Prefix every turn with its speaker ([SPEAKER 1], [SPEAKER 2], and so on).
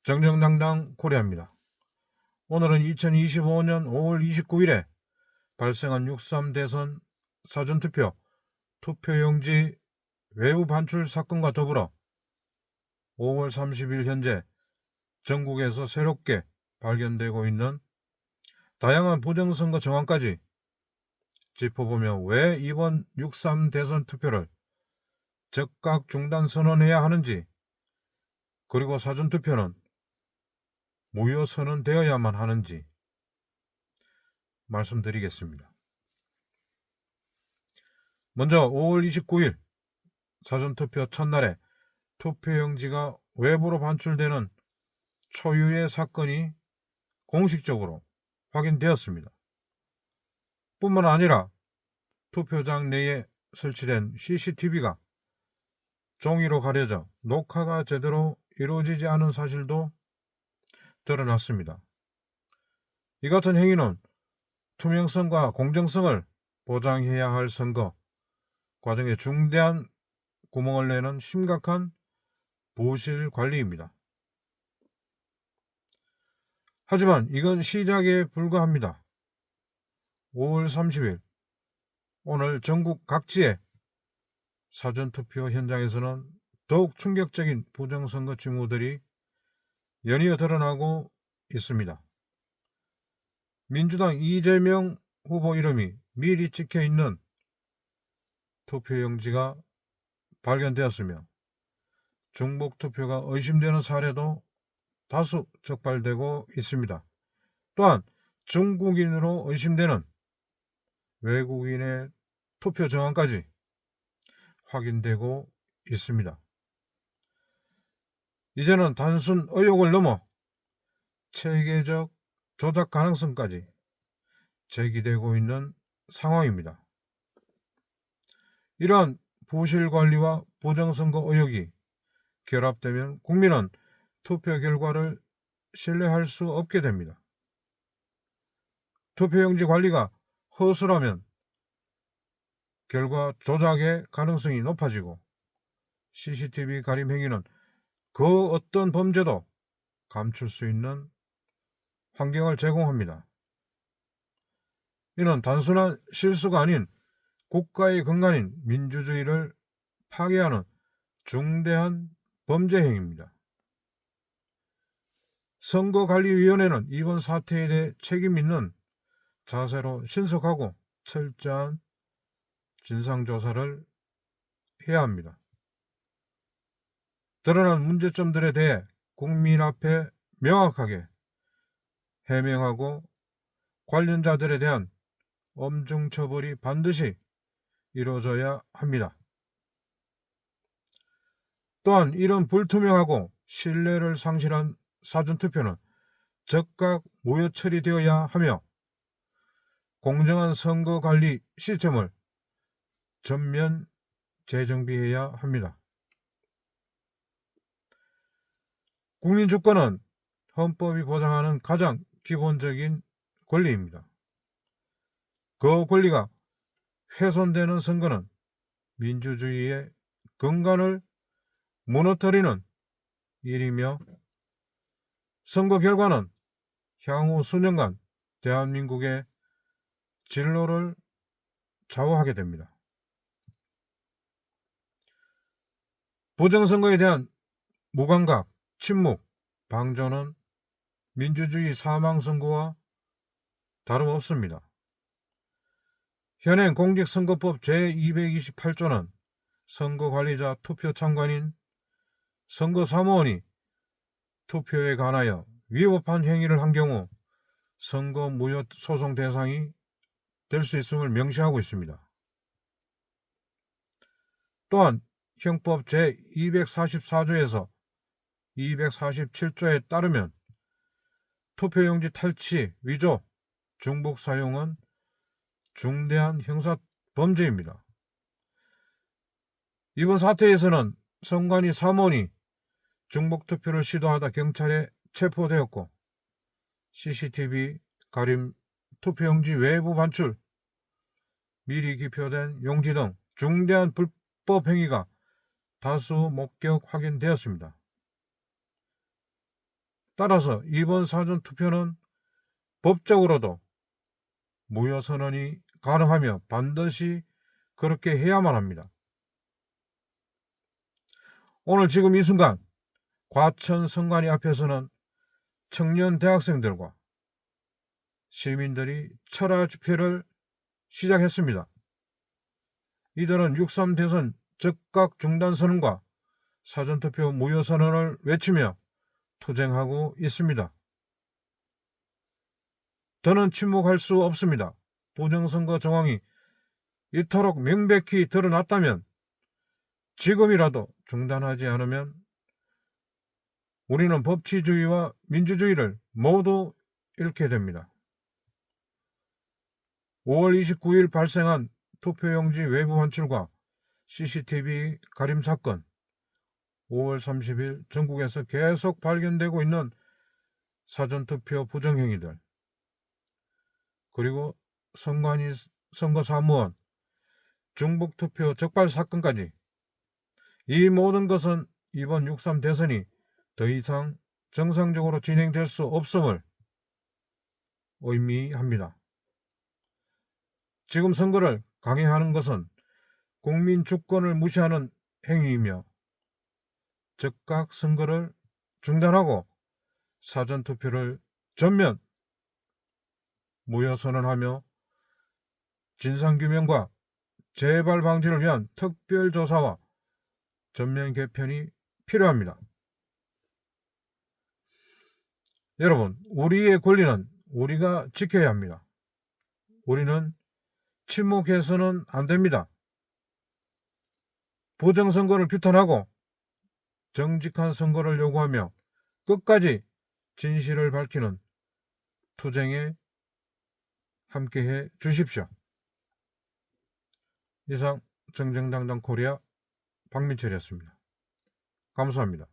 [SPEAKER 1] 정정당당 코리아입니다. 오늘은 2025년 5월 29일에 발생한 6.3 대선 사전투표 투표용지 외부 반출 사건과 더불어 5월 30일 현재 전국에서 새롭게 발견되고 있는 다양한 부정선거 정황까지 짚어보며 왜 이번 6.3 대선 투표를 즉각 중단 선언해야 하는지, 그리고 사전투표는 무효 선언되어야만 하는지 말씀드리겠습니다. 먼저 5월 29일 사전투표 첫날에 투표용지가 외부로 반출되는 초유의 사건이 공식적으로 확인되었습니다. 뿐만 아니라 투표장 내에 설치된 CCTV가 종이로 가려져 녹화가 제대로 이루어지지 않은 사실도 드러났습니다. 이 같은 행위는 투명성과 공정성을 보장해야 할 선거 과정에 중대한 구멍을 내는 심각한 부실 관리입니다. 하지만 이건 시작에 불과합니다. 5월 30일 오늘 전국 각지의 사전투표 현장에서는 더욱 충격적인 부정선거 징후들이 연이어 드러나고 있습니다. 민주당 이재명 후보 이름이 미리 찍혀있는 투표용지가 발견되었으며 중복투표가 의심되는 사례도 다수 적발되고 있습니다. 또한 중국인으로 의심되는 외국인의 투표 정황까지 확인되고 있습니다. 이제는 단순 의혹을 넘어 체계적 조작 가능성까지 제기되고 있는 상황입니다. 이러한 부실 관리와 부정선거 의혹이 결합되면 국민은 투표 결과를 신뢰할 수 없게 됩니다. 투표용지 관리가 허술하면 결과 조작의 가능성이 높아지고 CCTV 가림 행위는 그 어떤 범죄도 감출 수 있는 환경을 제공합니다. 이는 단순한 실수가 아닌 국가의 근간인 민주주의를 파괴하는 중대한 범죄 행위입니다. 선거관리위원회는 이번 사태에 대해 책임 있는 자세로 신속하고 철저한 진상조사를 해야 합니다. 드러난 문제점들에 대해 국민 앞에 명확하게 해명하고 관련자들에 대한 엄중 처벌이 반드시 이루어져야 합니다. 또한 이런 불투명하고 신뢰를 상실한 사전투표는 즉각 무효 처리되어야 하며 공정한 선거관리 시스템을 전면 재정비해야 합니다. 국민주권은 헌법이 보장하는 가장 기본적인 권리입니다. 그 권리가 훼손되는 선거는 민주주의의 근간을 무너뜨리는 일이며 선거 결과는 향후 수년간 대한민국의 진로를 좌우하게 됩니다. 부정선거에 대한 무감각, 침묵, 방조는 민주주의 사망선고와 다름없습니다. 현행 공직선거법 제228조는 선거관리자 투표참관인 선거사무원이 투표에 관하여 위법한 행위를 한 경우 선거 무효 소송 대상이 될 수 있음을 명시하고 있습니다. 또한 형법 제244조에서 247조에 따르면 투표용지 탈취, 위조, 중복 사용은 중대한 형사범죄입니다. 이번 사태에서는 선관위 사무원이 중복투표를 시도하다 경찰에 체포되었고 CCTV 가림, 투표용지 외부 반출, 미리 기표된 용지 등 중대한 불법 행위가 다수 목격 확인되었습니다. 따라서 이번 사전투표는 법적으로도 무효선언이 가능하며 반드시 그렇게 해야만 합니다. 오늘 지금 이 순간 과천 선관위 앞에서는 청년 대학생들과 시민들이 철야 집회를 시작했습니다. 이들은 6.3 대선 즉각 중단 선언과 사전투표 무효 선언을 외치며 투쟁하고 있습니다. 더는 침묵할 수 없습니다. 부정선거 정황이 이토록 명백히 드러났다면 지금이라도 중단하지 않으면 우리는 법치주의와 민주주의를 모두 잃게 됩니다. 5월 29일 발생한 투표용지 외부 환출과 CCTV 가림 사건, 5월 30일 전국에서 계속 발견되고 있는 사전투표 부정행위들, 그리고 선관위 선거사무원 중복투표 적발 사건까지, 이 모든 것은 이번 6.3 대선이 더 이상 정상적으로 진행될 수 없음을 의미합니다. 지금 선거를 강행하는 것은 국민 주권을 무시하는 행위이며 즉각 선거를 중단하고 사전투표를 전면 무효선언하며 진상규명과 재발 방지를 위한 특별조사와 전면 개편이 필요합니다. 여러분, 우리의 권리는 우리가 지켜야 합니다. 우리는 침묵해서는 안 됩니다. 부정선거를 규탄하고 정직한 선거를 요구하며 끝까지 진실을 밝히는 투쟁에 함께해 주십시오. 이상 정정당당 코리아 박민철이었습니다. 감사합니다.